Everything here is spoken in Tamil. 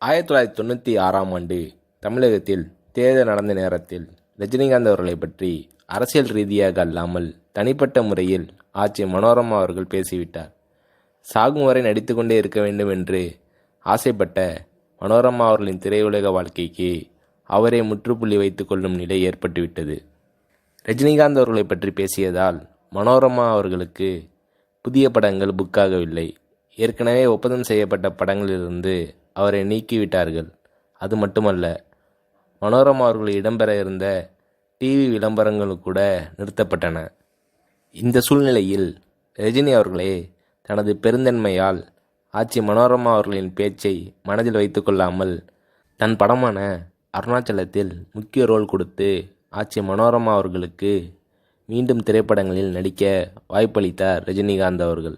1996ஆம் ஆண்டு தமிழகத்தில் தேர்தல் நடந்த நேரத்தில் ரஜினிகாந்த் அவர்களை பற்றி அரசியல் ரீதியாக அல்லாமல் தனிப்பட்ட முறையில் ஆட்சி மனோரமா அவர்கள் பேசிவிட்டார். சாகும் வரை நடித்துக்கொண்டே இருக்க வேண்டும் என்று ஆசைப்பட்ட மனோரமா அவர்களின் திரையுலக வாழ்க்கைக்கு அவரே முற்றுப்புள்ளி வைத்துக் கொள்ளும் நிலை ஏற்பட்டுவிட்டது. ரஜினிகாந்த் அவர்களை பற்றி பேசியதால் மனோரமா அவர்களுக்கு புதிய படங்கள் புக்காகவில்லை. ஏற்கனவே ஒப்பந்தம் செய்யப்பட்ட படங்களிலிருந்து அவரை நீக்கிவிட்டார்கள். அது மட்டுமல்ல, மனோரமா அவர்கள் இடம்பெற இருந்த டிவி விளம்பரங்கள் கூட நிறுத்தப்பட்டன. இந்த சூழ்நிலையில் ரஜினி அவர்களே தனது பெருந்தன்மையால் ஆட்சி மனோரமா அவர்களின் பேச்சை மனதில் வைத்து கொள்ளாமல் தன் படமான அருணாச்சலத்தில் முக்கிய ரோல் கொடுத்து ஆட்சி மனோரமா அவர்களுக்கு மீண்டும் திரைப்படங்களில் நடிக்க வாய்ப்பளித்தார் ரஜினிகாந்த் அவர்கள்.